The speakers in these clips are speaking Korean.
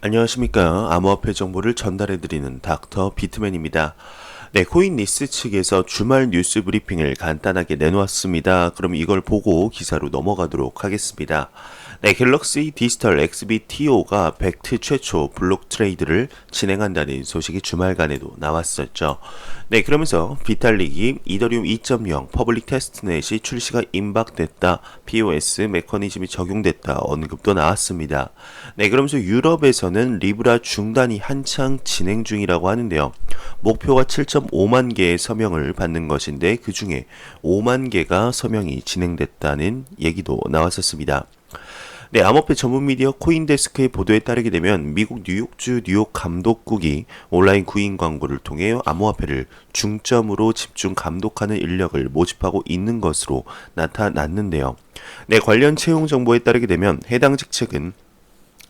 안녕하십니까. 암호화폐 정보를 전달해드리는 닥터 비트맨입니다. 네, 코인리스 측에서 주말 뉴스 브리핑을 간단하게 내놓았습니다. 그럼 이걸 보고 기사로 넘어가도록 하겠습니다. 네, 갤럭시 디지털 XBTO가 벡트 최초 블록 트레이드를 진행한다는 소식이 주말간에도 나왔었죠. 네, 그러면서 비탈릭이 이더리움 2.0 퍼블릭 테스트넷이 출시가 임박됐다, POS 메커니즘이 적용됐다 언급도 나왔습니다. 네, 그러면서 유럽에서는 리브라 중단이 한창 진행 중이라고 하는데요. 목표가 7.5만 개의 서명을 받는 것인데 그 중에 5만 개가 서명이 진행됐다는 얘기도 나왔었습니다. 네, 암호화폐 전문 미디어 코인데스크의 보도에 따르게 되면 미국 뉴욕주 뉴욕 감독국이 온라인 구인 광고를 통해 암호화폐를 중점으로 집중 감독하는 인력을 모집하고 있는 것으로 나타났는데요. 네, 관련 채용 정보에 따르게 되면 해당 직책은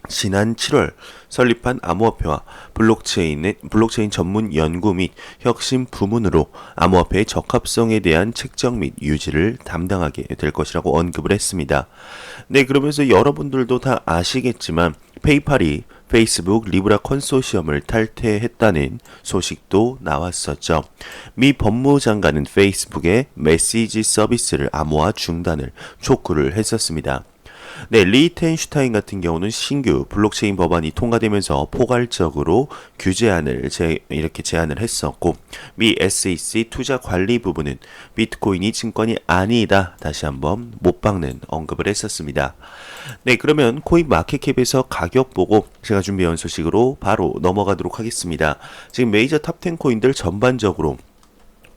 지난 7월 설립한 암호화폐와 블록체인 전문 연구 및 혁신 부문으로 암호화폐의 적합성에 대한 책정 및 유지를 담당하게 될 것이라고 언급을 했습니다. 네, 그러면서 여러분들도 다 아시겠지만 페이팔이 페이스북 리브라 컨소시엄을 탈퇴했다는 소식도 나왔었죠. 미 법무장관은 페이스북의 메시지 서비스를 암호화 중단을 촉구를 했었습니다. 네, 리텐슈타인 같은 경우는 신규 블록체인 법안이 통과되면서 포괄적으로 규제안을 이렇게 제안을 했었고, 미 SEC 투자 관리 부분은 비트코인이 증권이 아니다 다시 한번 못 박는 언급을 했었습니다. 네, 그러면 코인 마켓캡에서 가격 보고 제가 준비한 소식으로 바로 넘어가도록 하겠습니다. 지금 메이저 탑10 코인들 전반적으로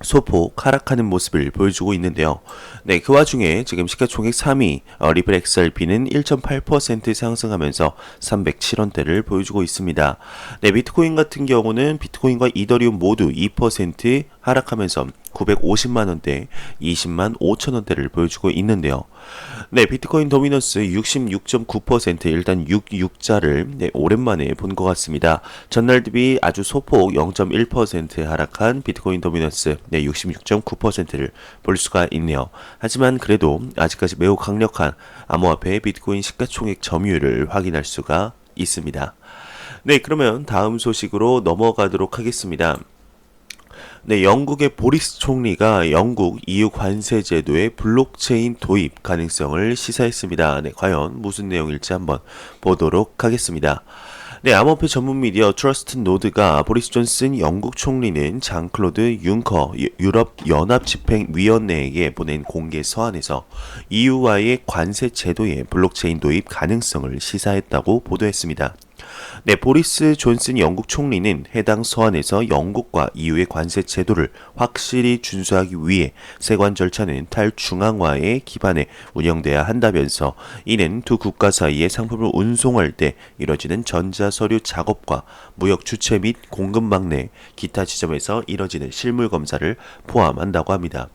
소폭 하락하는 모습을 보여주고 있는데요. 네, 그 와중에 지금 시가총액 3위 리플 XRP는 1.8% 상승하면서 307원대를 보여주고 있습니다. 네, 비트코인 같은 경우는 비트코인과 이더리움 모두 2% 하락하면서 950만 원대, 20만 5천 원대를 보여주고 있는데요. 네, 비트코인 도미넌스 66.9% 일단 66자를 네, 오랜만에 본 것 같습니다. 전날 대비 아주 소폭 0.1% 하락한 비트코인 도미넌스 네, 66.9%를 볼 수가 있네요. 하지만 그래도 아직까지 매우 강력한 암호화폐 비트코인 시가총액 점유율을 확인할 수가 있습니다. 네, 그러면 다음 소식으로 넘어가도록 하겠습니다. 네, 영국의 보리스 총리가 영국 EU 관세 제도의 블록체인 도입 가능성을 시사했습니다. 네, 과연 무슨 내용일지 한번 보도록 하겠습니다. 네, 암호화폐 전문 미디어 트러스트 노드가 보리스 존슨 영국 총리는 장 클로드 융커 유럽 연합 집행위원회에게 보낸 공개 서한에서 EU와의 관세 제도의 블록체인 도입 가능성을 시사했다고 보도했습니다. 네, 보리스 존슨 영국 총리는 해당 서한에서 영국과 EU의 관세 제도를 확실히 준수하기 위해 세관 절차는 탈중앙화에 기반해 운영돼야 한다면서 이는 두 국가 사이에 상품을 운송할 때 이뤄지는 전자서류 작업과 무역 주체 및 공급 막내 기타 지점에서 이뤄지는 실물 검사를 포함한다고 합니다.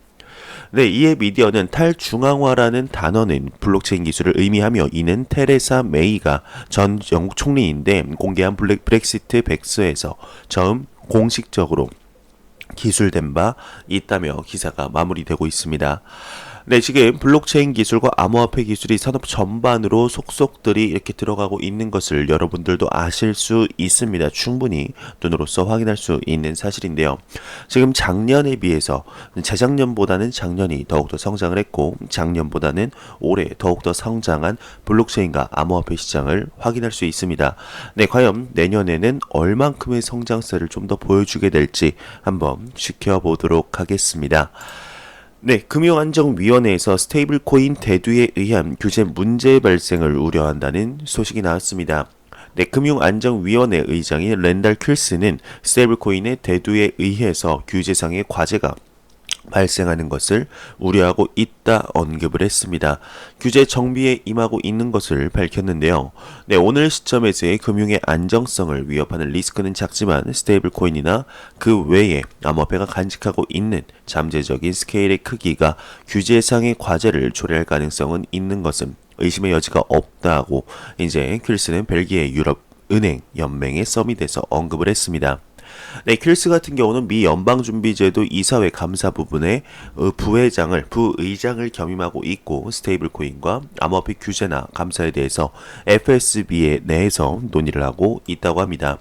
네, 이에 미디어는 탈중앙화라는 단어는 블록체인 기술을 의미하며 이는 테레사 메이가 전 영국 총리인데 공개한 브렉시트 백서에서 처음 공식적으로 기술된 바 있다며 기사가 마무리되고 있습니다. 네, 지금 블록체인 기술과 암호화폐 기술이 산업 전반으로 속속들이 이렇게 들어가고 있는 것을 여러분들도 아실 수 있습니다. 충분히 눈으로서 확인할 수 있는 사실인데요. 지금 작년에 비해서 재작년보다는 작년이 더욱더 성장을 했고 작년보다는 올해 더욱더 성장한 블록체인과 암호화폐 시장을 확인할 수 있습니다. 네, 과연 내년에는 얼만큼의 성장세를 좀 더 보여주게 될지 한번 지켜보도록 하겠습니다. 네, 금융안정위원회에서 스테이블코인 대두에 의한 규제 문제 발생을 우려한다는 소식이 나왔습니다. 네, 금융안정위원회 의장인 랜달 퀼스는 스테이블코인의 대두에 의해서 규제상의 과제가 발생하는 것을 우려하고 있다 언급을 했습니다. 규제 정비에 임하고 있는 것을 밝혔는데요. 네, 오늘 시점에서의 금융의 안정성을 위협하는 리스크는 작지만 스테이블 코인이나 그 외에 암호화폐가 간직하고 있는 잠재적인 스케일의 크기가 규제상의 과제를 초래할 가능성은 있는 것은 의심의 여지가 없다고 이제 퀼스는 벨기에 유럽 은행 연맹의 서밋에서 언급을 했습니다. 네, 퀼스 같은 경우는 미 연방준비제도 이사회 감사 부분에 부의장을 겸임하고 있고 스테이블 코인과 암호화폐 규제나 감사에 대해서 FSB 내에서 논의를 하고 있다고 합니다.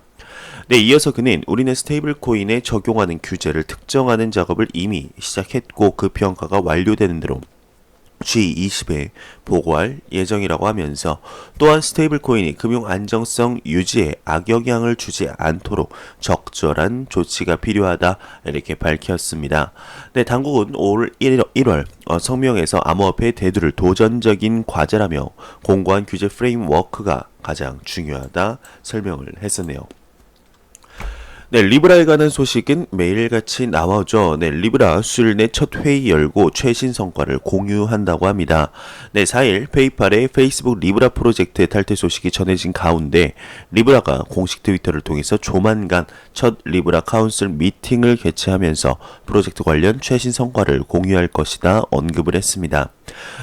네, 이어서 그는 우리는 스테이블 코인에 적용하는 규제를 특정하는 작업을 이미 시작했고 그 평가가 완료되는 대로 G20에 보고할 예정이라고 하면서 또한 스테이블 코인이 금융 안정성 유지에 악영향을 주지 않도록 적절한 조치가 필요하다 이렇게 밝혔습니다. 네, 당국은 올 1월 성명에서 암호화폐 대두를 도전적인 과제라며 공고한 규제 프레임워크가 가장 중요하다 설명을 했었네요. 네, 리브라에 관한 소식은 매일같이 나오죠. 네, 리브라 수요일 내 첫 회의 열고 최신 성과를 공유한다고 합니다. 네, 4일 페이팔의 페이스북 리브라 프로젝트의 탈퇴 소식이 전해진 가운데 리브라가 공식 트위터를 통해서 조만간 첫 리브라 카운슬 미팅을 개최하면서 프로젝트 관련 최신 성과를 공유할 것이다 언급을 했습니다.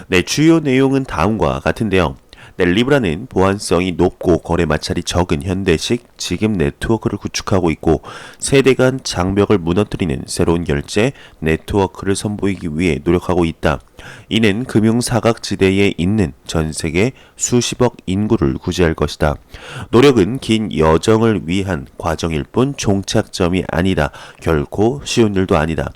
네, 주요 내용은 다음과 같은데요. 네, 리브라는 보안성이 높고 거래 마찰이 적은 현대식 지급 네트워크를 구축하고 있고 세대 간 장벽을 무너뜨리는 새로운 결제 네트워크를 선보이기 위해 노력하고 있다. 이는 금융 사각지대에 있는 전 세계 수십억 인구를 구제할 것이다. 노력은 긴 여정을 위한 과정일 뿐 종착점이 아니다. 결코 쉬운 일도 아니다.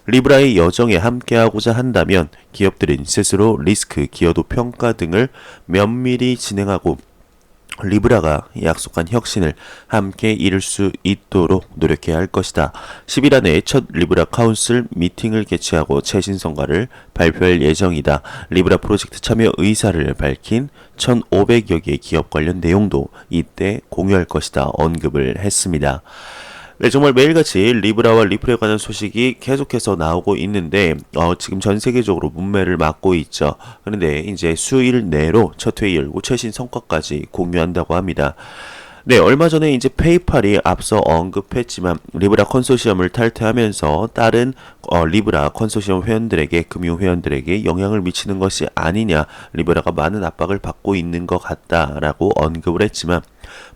리브라의 여정에 함께하고자 한다면 기업들은 스스로 리스크, 기여도 평가 등을 면밀히 진행하고 리브라가 약속한 혁신을 함께 이룰 수 있도록 노력해야 할 것이다. 10일 안에 첫 리브라 카운슬 미팅을 개최하고 최신 성과를 발표할 예정이다. 리브라 프로젝트 참여 의사를 밝힌 1,500여 개의 기업 관련 내용도 이때 공유할 것이다 언급을 했습니다. 네, 정말 매일같이 리브라와 리플에 관한 소식이 계속해서 나오고 있는데 지금 전 세계적으로 문매를 맞고 있죠. 그런데 이제 수일 내로 첫 회의 열고 최신 성과까지 공유한다고 합니다. 네, 얼마 전에 이제 페이팔이 앞서 언급했지만 리브라 컨소시엄을 탈퇴하면서 다른 리브라 컨소시엄 회원들에게 금융 회원들에게 영향을 미치는 것이 아니냐, 리브라가 많은 압박을 받고 있는 것 같다라고 언급을 했지만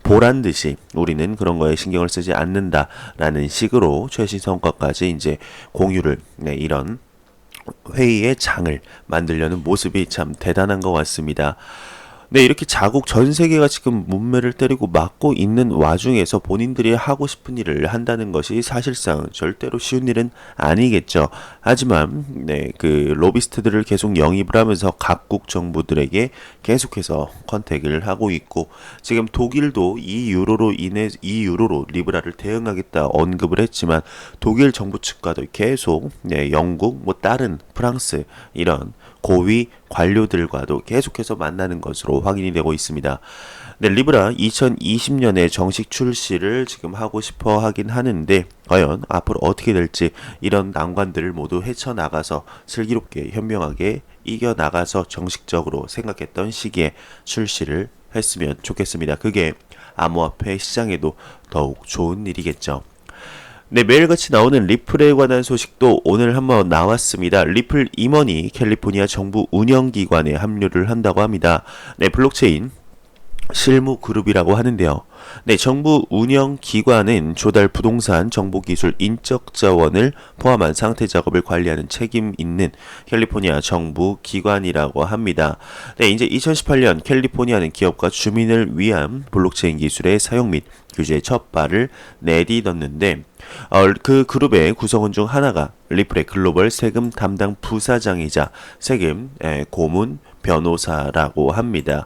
보란 듯이 우리는 그런 거에 신경을 쓰지 않는다라는 식으로 최신 성과까지 이제 공유를 이런 회의의 장을 만들려는 모습이 참 대단한 것 같습니다. 네, 이렇게 자국 전 세계가 지금 문매를 때리고 막고 있는 와중에서 본인들이 하고 싶은 일을 한다는 것이 사실상 절대로 쉬운 일은 아니겠죠. 하지만 그 로비스트들을 계속 영입을 하면서 각국 정부들에게 계속해서 컨택을 하고 있고 지금 독일도 이 유로로 리브라를 대응하겠다 언급을 했지만 독일 정부 측과도 계속 영국 다른 프랑스 이런 고위 관료들과도 계속해서 만나는 것으로 확인이 되고 있습니다. 네, 리브라 2020년에 정식 출시를 지금 하고 싶어 하긴 하는데 과연 앞으로 어떻게 될지 이런 난관들을 모두 헤쳐나가서 슬기롭게 현명하게 이겨나가서 정식적으로 생각했던 시기에 출시를 했으면 좋겠습니다. 그게 암호화폐 시장에도 더욱 좋은 일이겠죠. 네, 매일같이 나오는 리플에 관한 소식도 오늘 한번 나왔습니다. 리플 임원이 캘리포니아 정부 운영기관에 합류를 한다고 합니다. 네, 블록체인 실무 그룹이라고 하는데요. 네, 정부 운영 기관은 조달 부동산 정보기술 인적 자원을 포함한 상태 작업을 관리하는 책임 있는 캘리포니아 정부 기관이라고 합니다. 네, 이제 2018년 캘리포니아는 기업과 주민을 위한 블록체인 기술의 사용 및 규제의 첫 발을 내딛었는데 그 그룹의 구성원 중 하나가 리플의 글로벌 세금 담당 부사장이자 세금 고문 변호사라고 합니다.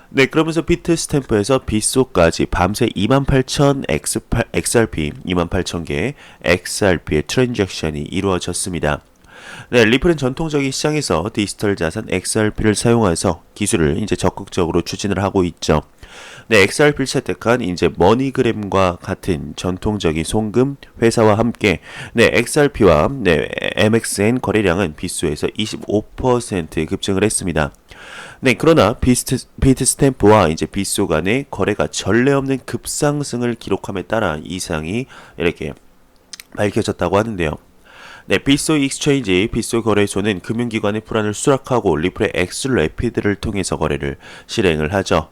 네, 그러면서 비트스탬프에서 빗소까지 밤새 28,000 XRP, 28,000개의 XRP의 트랜잭션이 이루어졌습니다. 네, 리플은 전통적인 시장에서 디지털 자산 XRP를 사용해서 기술을 이제 적극적으로 추진을 하고 있죠. 네, XRP를 채택한 이제 머니그램과 같은 전통적인 송금 회사와 함께 XRP와 MXN 거래량은 빗소에서 25% 급증을 했습니다. 네, 그러나 비트스탬프와 이제 빗소 간의 거래가 전례 없는 급상승을 기록함에 따라 이상이 이렇게 밝혀졌다고 하는데요. 네, 빗소 익스체인지 빗소 거래소는 금융기관의 불안을 수락하고 리플의 엑스래피드를 통해서 거래를 실행을 하죠.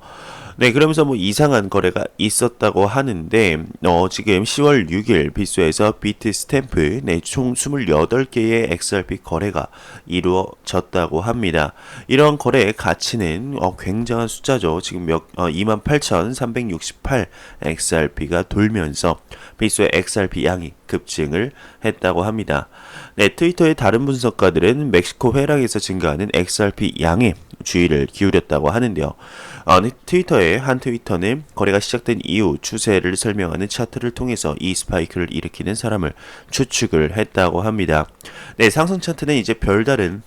네, 그러면서 뭐 이상한 거래가 있었다고 하는데, 지금 10월 6일 빗소에서 비트 스탬프, 네, 총 28개의 XRP 거래가 이루어졌다고 합니다. 이런 거래의 가치는 굉장한 숫자죠. 지금 28,368 XRP가 돌면서 빗소의 XRP 양이 급증을 했다고 합니다. 네, 트위터의 다른 분석가들은 멕시코 회랑에서 증가하는 XRP 양에 주의를 기울였다고 하는데요. 트위터의 한 트위터는 거래가 시작된 이후 추세를 설명하는 차트를 통해서 이 스파이크를 일으키는 사람을 추측을 했다고 합니다. 네, 상승 차트는 이제 별다른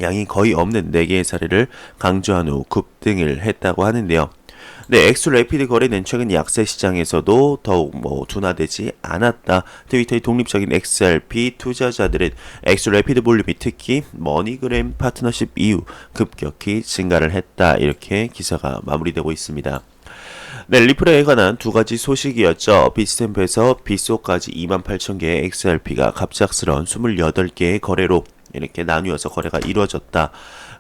양이 거의 없는 4개의 사례를 강조한 후 급등을 했다고 하는데요. 네, 엑스래피드 거래는 최근 약세 시장에서도 더욱 둔화되지 않았다. 트위터의 독립적인 XRP 투자자들은 엑스래피드 볼륨이 특히 머니그램 파트너십 이후 급격히 증가를 했다. 이렇게 기사가 마무리되고 있습니다. 네, 리플에 관한 두 가지 소식이었죠. 빗스탬프에서 빗소까지 28,000개의 XRP가 갑작스러운 28개의 거래로 이렇게 나뉘어서 거래가 이루어졌다.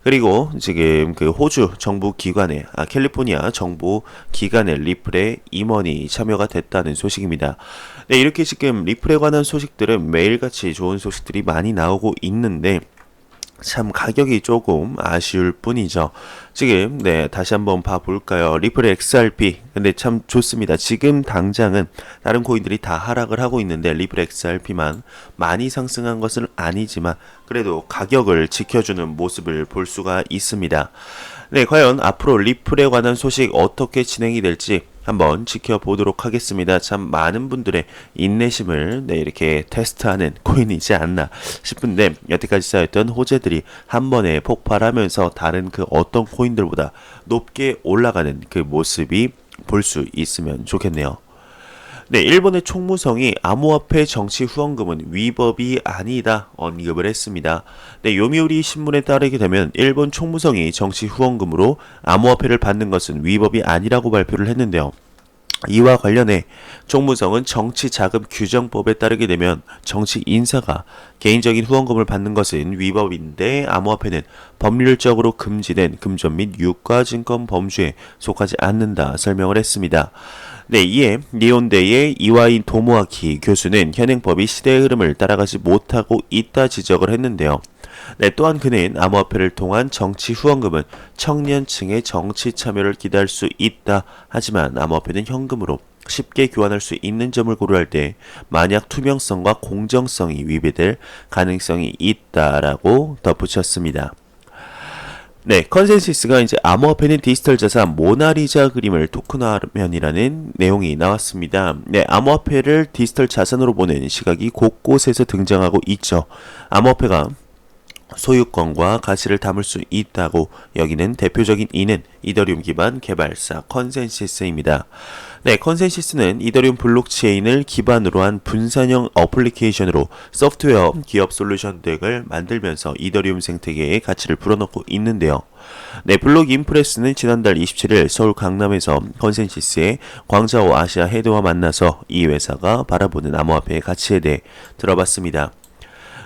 그리고 지금 그 호주 정부 기관의 캘리포니아 정부 기관의 리플에 임원이 참여가 됐다는 소식입니다. 네, 이렇게 지금 리플에 관한 소식들은 매일같이 좋은 소식들이 많이 나오고 있는데 참 가격이 조금 아쉬울 뿐이죠. 지금 네, 다시 한번 봐볼까요? 리플 XRP 근데 참 좋습니다. 지금 당장은 다른 코인들이 다 하락을 하고 있는데 리플 XRP만 많이 상승한 것은 아니지만 그래도 가격을 지켜주는 모습을 볼 수가 있습니다. 네, 과연 앞으로 리플에 관한 소식 어떻게 진행이 될지 한번 지켜보도록 하겠습니다. 참 많은 분들의 인내심을 이렇게 테스트하는 코인이지 않나 싶은데 여태까지 쌓였던 호재들이 한 번에 폭발하면서 다른 그 어떤 코인들보다 높게 올라가는 그 모습이 볼 수 있으면 좋겠네요. 네, 일본의 총무성이 암호화폐 정치 후원금은 위법이 아니다 언급을 했습니다. 네, 요미우리 신문에 따르게 되면 일본 총무성이 정치 후원금으로 암호화폐를 받는 것은 위법이 아니라고 발표를 했는데요. 이와 관련해 총무성은 정치자금 규정법에 따르게 되면 정치 인사가 개인적인 후원금을 받는 것은 위법인데 암호화폐는 법률적으로 금지된 금전 및 유가증권 범주에 속하지 않는다 설명을 했습니다. 네, 이에 니온대의 이와인 도모아키 교수는 현행법이 시대의 흐름을 따라가지 못하고 있다 지적을 했는데요. 네, 또한 그는 암호화폐를 통한 정치 후원금은 청년층의 정치 참여를 기대할 수 있다. 하지만 암호화폐는 현금으로 쉽게 교환할 수 있는 점을 고려할 때 만약 투명성과 공정성이 위배될 가능성이 있다라고 덧붙였습니다. 네, 컨센시스가 이제 암호화폐는 디지털 자산 모나리자 그림을 토큰화하면이라는 내용이 나왔습니다. 네, 암호화폐를 디지털 자산으로 보는 시각이 곳곳에서 등장하고 있죠. 암호화폐가 소유권과 가치를 담을 수 있다고 여기는 대표적인 이는 이더리움 기반 개발사 컨센시스입니다. 네, 컨센시스는 이더리움 블록체인을 기반으로 한 분산형 어플리케이션으로 소프트웨어, 기업 솔루션 등을 만들면서 이더리움 생태계의 가치를 불어넣고 있는데요. 네, 블록 인프레스는 지난달 27일 서울 강남에서 컨센시스의 광자오 아시아 헤드와 만나서 이 회사가 바라보는 암호화폐의 가치에 대해 들어봤습니다.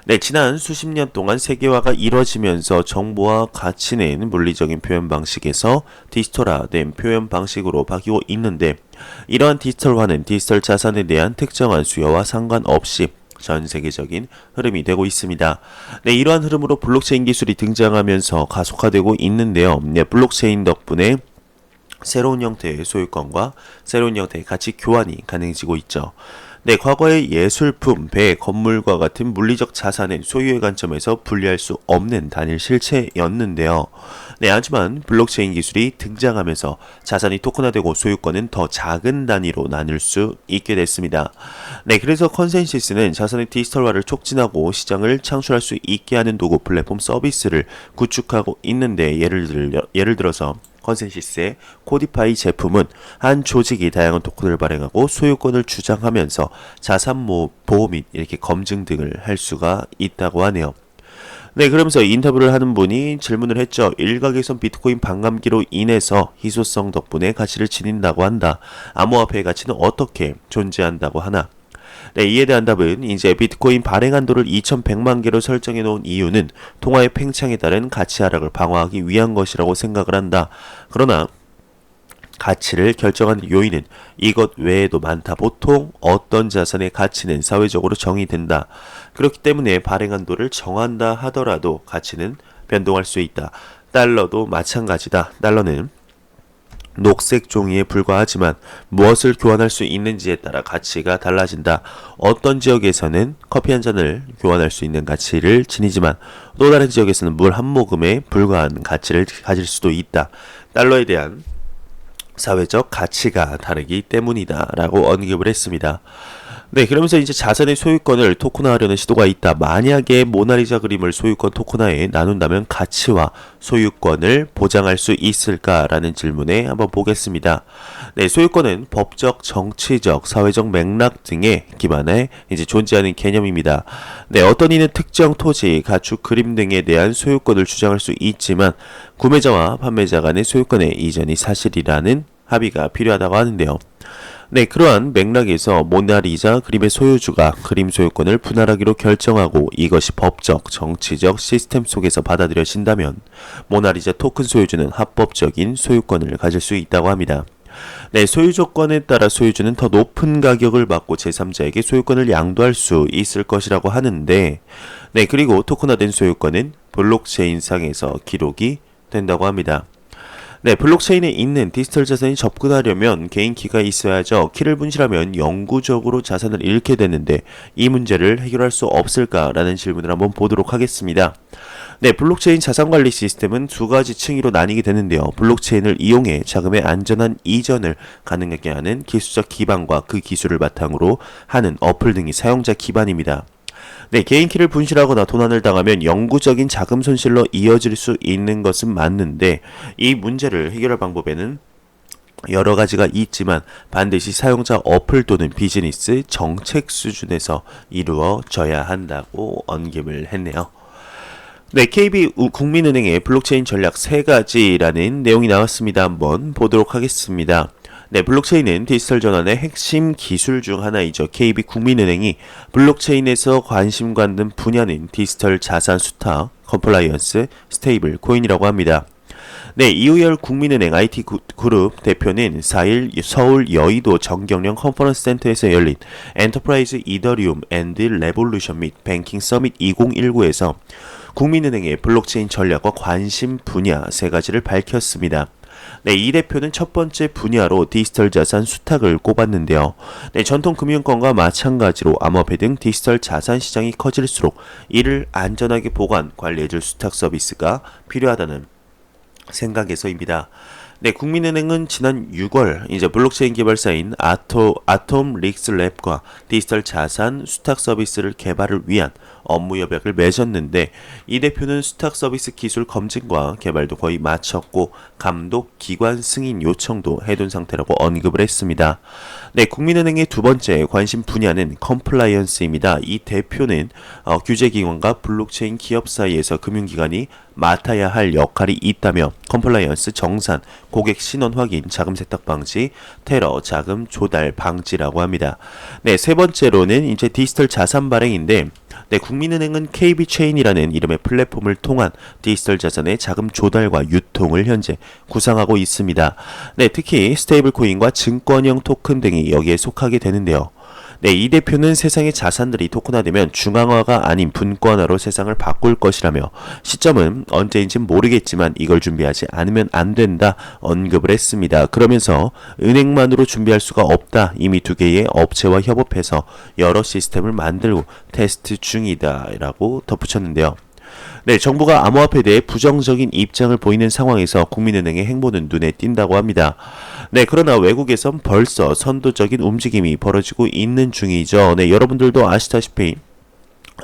네, 지난 수십 년 동안 세계화가 이뤄지면서 정보와 가치는 물리적인 표현 방식에서 디지털화된 표현 방식으로 바뀌고 있는데 이러한 디지털화는 디지털 자산에 대한 특정한 수요와 상관없이 전 세계적인 흐름이 되고 있습니다. 네, 이러한 흐름으로 블록체인 기술이 등장하면서 가속화되고 있는데요. 네, 블록체인 덕분에 새로운 형태의 소유권과 새로운 형태의 가치 교환이 가능해지고 있죠. 네, 과거의 예술품, 배, 건물과 같은 물리적 자산은 소유의 관점에서 분리할 수 없는 단일 실체였는데요. 네, 하지만 블록체인 기술이 등장하면서 자산이 토큰화되고 소유권은 더 작은 단위로 나눌 수 있게 됐습니다. 네, 그래서 컨센시스는 자산의 디지털화를 촉진하고 시장을 창출할 수 있게 하는 도구 플랫폼 서비스를 구축하고 있는데 예를 들어서 컨센시스의 코디파이 제품은 한 조직이 다양한 토큰을 발행하고 소유권을 주장하면서 자산 보호 및 이렇게 검증 등을 할 수가 있다고 하네요. 네, 그러면서 인터뷰를 하는 분이 질문을 했죠. 일각에선 비트코인 반감기로 인해서 희소성 덕분에 가치를 지닌다고 한다. 암호화폐의 가치는 어떻게 존재한다고 하나? 네, 이에 대한 답은 이제 비트코인 발행 한도를 2100만 개로 설정해 놓은 이유는 통화의 팽창에 따른 가치 하락을 방어하기 위한 것이라고 생각을 한다. 그러나 가치를 결정하는 요인은 이것 외에도 많다. 보통 어떤 자산의 가치는 사회적으로 정의된다. 그렇기 때문에 발행한도를 정한다 하더라도 가치는 변동할 수 있다. 달러도 마찬가지다. 달러는 녹색 종이에 불과하지만 무엇을 교환할 수 있는지에 따라 가치가 달라진다. 어떤 지역에서는 커피 한 잔을 교환할 수 있는 가치를 지니지만 또 다른 지역에서는 물 한 모금에 불과한 가치를 가질 수도 있다. 달러에 대한 사회적 가치가 다르기 때문이다 라고 언급을 했습니다. 네, 그러면서 이제 자산의 소유권을 토큰화하려는 시도가 있다. 만약에 모나리자 그림을 소유권 토큰화에 나눈다면 가치와 소유권을 보장할 수 있을까라는 질문에 한번 보겠습니다. 네, 소유권은 법적, 정치적, 사회적 맥락 등에 기반해 이제 존재하는 개념입니다. 네, 어떤 이는 특정 토지, 가축, 그림 등에 대한 소유권을 주장할 수 있지만 구매자와 판매자 간의 소유권의 이전이 사실이라는 합의가 필요하다고 하는데요. 네, 그러한 맥락에서 모나리자 그림의 소유주가 그림 소유권을 분할하기로 결정하고 이것이 법적, 정치적 시스템 속에서 받아들여진다면 모나리자 토큰 소유주는 합법적인 소유권을 가질 수 있다고 합니다. 네, 소유 조건에 따라 소유주는 더 높은 가격을 받고 제3자에게 소유권을 양도할 수 있을 것이라고 하는데, 네, 그리고 토큰화된 소유권은 블록체인 상에서 기록이 된다고 합니다. 네, 블록체인에 있는 디지털 자산이 접근하려면 개인 키가 있어야죠. 키를 분실하면 영구적으로 자산을 잃게 되는데 이 문제를 해결할 수 없을까라는 질문을 한번 보도록 하겠습니다. 네, 블록체인 자산관리 시스템은 두 가지 층위로 나뉘게 되는데요. 블록체인을 이용해 자금의 안전한 이전을 가능하게 하는 기술적 기반과 그 기술을 바탕으로 하는 어플 등이 사용자 기반입니다. 네, 개인 키를 분실하거나 도난을 당하면 영구적인 자금 손실로 이어질 수 있는 것은 맞는데 이 문제를 해결할 방법에는 여러 가지가 있지만 반드시 사용자 어플 또는 비즈니스 정책 수준에서 이루어져야 한다고 언급을 했네요. 네, KB국민은행의 블록체인 전략 3가지라는 내용이 나왔습니다. 한번 보도록 하겠습니다. 네, 블록체인은 디지털 전환의 핵심 기술 중 하나이죠. KB국민은행이 블록체인에서 관심 갖는 분야는 디지털 자산 수탁, 컴플라이언스, 스테이블 코인이라고 합니다. 네, 이우열 국민은행 IT 그룹 대표는 4일 서울 여의도 정경련 컨퍼런스 센터에서 열린 엔터프라이즈 이더리움 앤드 레볼루션 및 뱅킹 서밋 2019에서 국민은행의 블록체인 전략과 관심 분야 3가지를 밝혔습니다. 네, 이 대표는 첫 번째 분야로 디지털 자산 수탁을 꼽았는데요. 네, 전통 금융권과 마찬가지로 암호화폐 등 디지털 자산 시장이 커질수록 이를 안전하게 보관, 관리해줄 수탁 서비스가 필요하다는 생각에서입니다. 네, 국민은행은 지난 6월 이제 블록체인 개발사인 아톰 릭스 랩과 디지털 자산 수탁 서비스를 개발을 위한 업무 협약을 맺었는데 이 대표는 수탁 서비스 기술 검증과 개발도 거의 마쳤고 감독 기관 승인 요청도 해둔 상태라고 언급을 했습니다. 네, 국민은행의 두 번째 관심 분야는 컴플라이언스입니다. 이 대표는 규제기관과 블록체인 기업 사이에서 금융기관이 맡아야 할 역할이 있다며 컴플라이언스 정산, 고객 신원 확인, 자금 세탁 방지, 테러, 자금 조달 방지라고 합니다. 네, 세 번째로는 이제 디지털 자산 발행인데 네, 국민은행은 KB체인이라는 이름의 플랫폼을 통한 디지털 자산의 자금 조달과 유통을 현재 구상하고 있습니다. 네, 특히 스테이블 코인과 증권형 토큰 등이 여기에 속하게 되는데요. 네, 이 대표는 세상의 자산들이 토큰화되면 중앙화가 아닌 분권화로 세상을 바꿀 것이라며 시점은 언제인지는 모르겠지만 이걸 준비하지 않으면 안 된다 언급을 했습니다. 그러면서 은행만으로 준비할 수가 없다. 이미 2개의 업체와 협업해서 여러 시스템을 만들고 테스트 중이다 라고 덧붙였는데요. 네, 정부가 암호화폐에 대해 부정적인 입장을 보이는 상황에서 국민은행의 행보는 눈에 띈다고 합니다. 네, 그러나 외국에선 벌써 선도적인 움직임이 벌어지고 있는 중이죠. 네, 여러분들도 아시다시피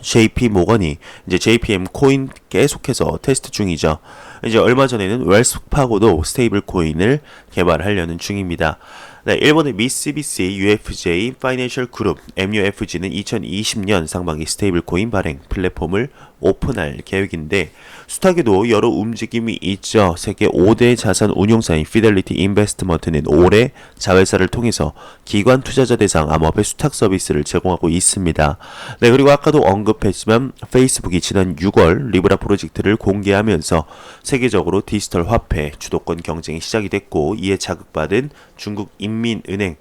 JP 모건이 이제 JPM 코인 계속해서 테스트 중이죠. 이제 얼마 전에는 웰스파고도 스테이블 코인을 개발하려는 중입니다. 네, 일본의 미쓰비시 UFJ 파이낸셜 그룹 MUFG는 2020년 상반기 스테이블 코인 발행 플랫폼을 오픈할 계획인데 숱하게도 여러 움직임이 있죠. 세계 5대 자산 운용사인 피델리티 인베스트먼트는 올해 자회사를 통해서 기관 투자자 대상 암호화폐 수탁 서비스를 제공하고 있습니다. 네, 그리고 아까도 언급했지만 페이스북이 지난 6월 리브라 프로젝트를 공개하면서 세계적으로 디지털 화폐 주도권 경쟁이 시작이 됐고, 이에 자극받은 중국 인민은행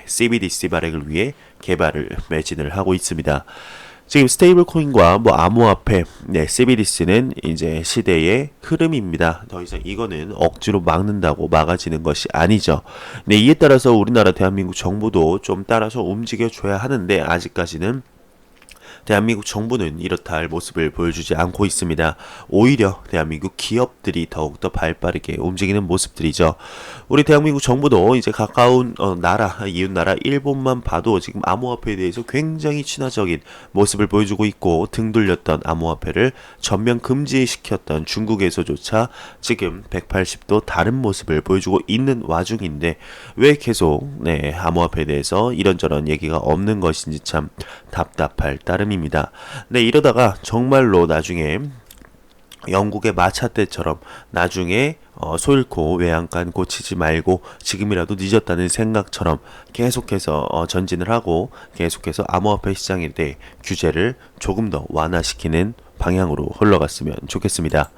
CBDC 발행을 위해 개발을 매진을 하고 있습니다. 지금 스테이블 코인과 암호화폐, CBDC는 이제 시대의 흐름입니다. 더 이상 이거는 억지로 막는다고 막아지는 것이 아니죠. 이에 따라서 우리나라 대한민국 정부도 좀 따라서 움직여줘야 하는데, 아직까지는 대한민국 정부는 이렇다 할 모습을 보여주지 않고 있습니다. 오히려 대한민국 기업들이 더욱더 발빠르게 움직이는 모습들이죠. 우리 대한민국 정부도 이제 가까운 이웃 나라 일본만 봐도 지금 암호화폐에 대해서 굉장히 친화적인 모습을 보여주고 있고, 등 돌렸던 암호화폐를 전면 금지시켰던 중국에서조차 지금 180도 다른 모습을 보여주고 있는 와중인데, 왜 계속 암호화폐에 대해서 이런저런 얘기가 없는 것인지 참 답답할 따름입니다. 이러다가 정말로 나중에 영국의 마차 때처럼 나중에 소잃고 외양간 고치지 말고 지금이라도 늦었다는 생각처럼 계속해서 전진을 하고 계속해서 암호화폐 시장에 대해 규제를 조금 더 완화시키는 방향으로 흘러갔으면 좋겠습니다.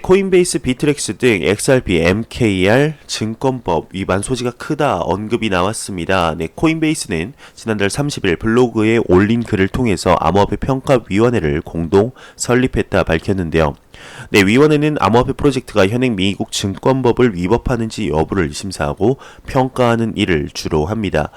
코인베이스, 비트렉스 등 XRP, MKR 증권법 위반 소지가 크다 언급이 나왔습니다. 코인베이스는 지난달 30일 블로그에 올린 글을 통해서 암호화폐 평가위원회를 공동 설립했다 밝혔는데요. 위원회는 암호화폐 프로젝트가 현행 미국 증권법을 위법하는지 여부를 심사하고 평가하는 일을 주로 합니다.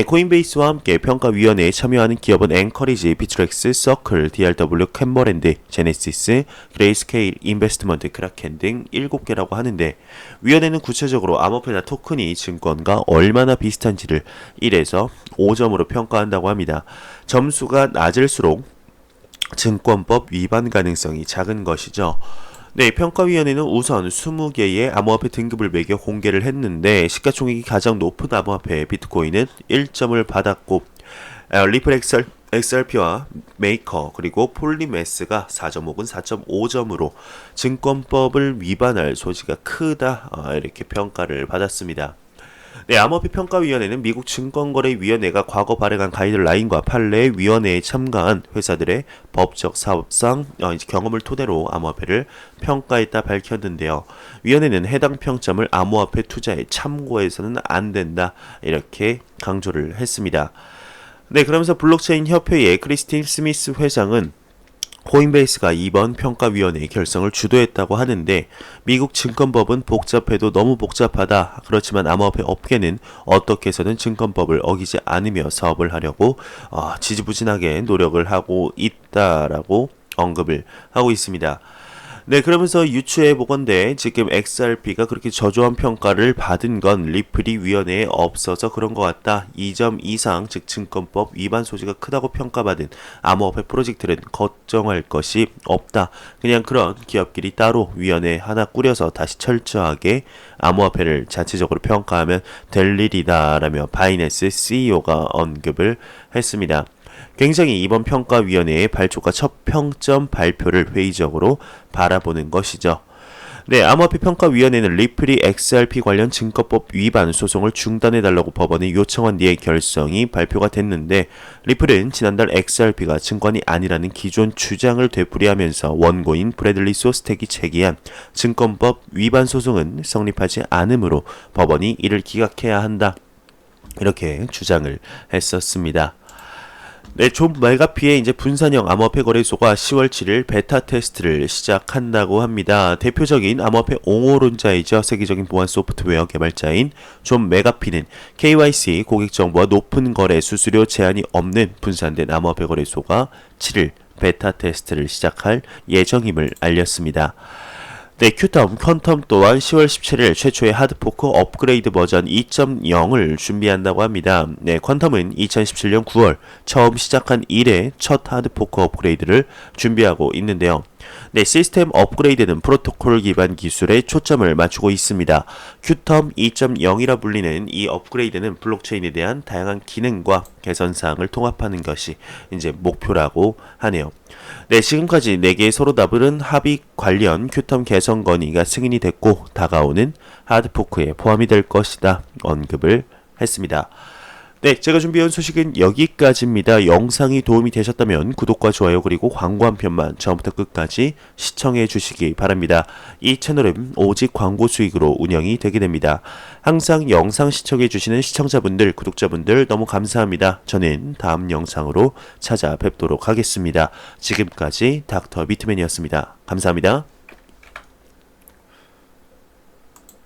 코인베이스와 함께 평가위원회에 참여하는 기업은 앵커리지, 비트렉스, 서클, DRW, 캠버랜드, 제네시스, 그레이스케일, 인베스트먼트, 크라켄 등 7개라고 하는데, 위원회는 구체적으로 암호화폐나 토큰이 증권과 얼마나 비슷한지를 1에서 5점으로 평가한다고 합니다. 점수가 낮을수록 증권법 위반 가능성이 작은 것이죠. 평가위원회는 우선 20개의 암호화폐 등급을 매겨 공개를 했는데, 시가총액이 가장 높은 암호화폐 비트코인은 1점을 받았고, 리플 XRP와 메이커 그리고 폴리메스가 4점 혹은 4.5점으로 증권법을 위반할 소지가 크다 이렇게 평가를 받았습니다. 암호화폐 평가위원회는 미국 증권거래위원회가 과거 발행한 가이드라인과 판례 위원회에 참가한 회사들의 법적 사업상 경험을 토대로 암호화폐를 평가했다 밝혔는데요. 위원회는 해당 평점을 암호화폐 투자에 참고해서는 안 된다 이렇게 강조를 했습니다. 그러면서 블록체인 협회의 크리스틴 스미스 회장은 코인베이스가 이번 평가위원회의 결성을 주도했다고 하는데, 미국 증권법은 복잡해도 너무 복잡하다. 그렇지만 암호화폐 업계는 어떻게 해서든 증권법을 어기지 않으며 사업을 하려고 지지부진하게 노력을 하고 있다라고 언급을 하고 있습니다. 그러면서 유추해 보건대 지금 XRP가 그렇게 저조한 평가를 받은 건 리플이 위원회에 없어서 그런 것 같다. 2점 이상 즉 증권법 위반 소지가 크다고 평가받은 암호화폐 프로젝트는 걱정할 것이 없다. 그냥 그런 기업끼리 따로 위원회 하나 꾸려서 다시 철저하게 암호화폐를 자체적으로 평가하면 될 일이다 라며 바이낸스 CEO가 언급을 했습니다. 굉장히 이번 평가위원회의 발족과 첫 평점 발표를 회의적으로 바라보는 것이죠. 암호화폐 평가위원회는 리플이 XRP 관련 증권법 위반 소송을 중단해달라고 법원에 요청한 뒤에 결성이 발표가 됐는데, 리플은 지난달 XRP가 증권이 아니라는 기존 주장을 되풀이하면서 원고인 브래들리 소스텍이 제기한 증권법 위반 소송은 성립하지 않으므로 법원이 이를 기각해야 한다 이렇게 주장을 했었습니다. 존 메가피의 이제 분산형 암호화폐 거래소가 10월 7일 베타 테스트를 시작한다고 합니다. 대표적인 암호화폐 옹호론자이자 세계적인 보안 소프트웨어 개발자인 존 메가피는 KYC 고객 정보와 높은 거래 수수료 제한이 없는 분산된 암호화폐 거래소가 7일 베타 테스트를 시작할 예정임을 알렸습니다. 쿼텀 또한 10월 17일 최초의 하드포크 업그레이드 버전 2.0을 준비한다고 합니다. 쿼텀은 2017년 9월 처음 시작한 이래 첫 하드포크 업그레이드를 준비하고 있는데요. 네, 시스템 업그레이드는 프로토콜 기반 기술에 초점을 맞추고 있습니다. 큐텀 2.0이라 불리는 이 업그레이드는 블록체인에 대한 다양한 기능과 개선 사항을 통합하는 것이 이제 목표라고 하네요. 네, 지금까지 4개의 서로 다른 합의 관련 큐텀 개선 건의가 승인이 됐고 다가오는 하드포크에 포함이 될 것이다 언급을 했습니다. 네, 제가 준비한 소식은 여기까지입니다. 영상이 도움이 되셨다면 구독과 좋아요 그리고 광고 한 편만 처음부터 끝까지 시청해 주시기 바랍니다. 이 채널은 오직 광고 수익으로 운영이 되게 됩니다. 항상 영상 시청해 주시는 시청자분들, 구독자분들 너무 감사합니다. 저는 다음 영상으로 찾아뵙도록 하겠습니다. 지금까지 닥터 비트맨이었습니다. 감사합니다.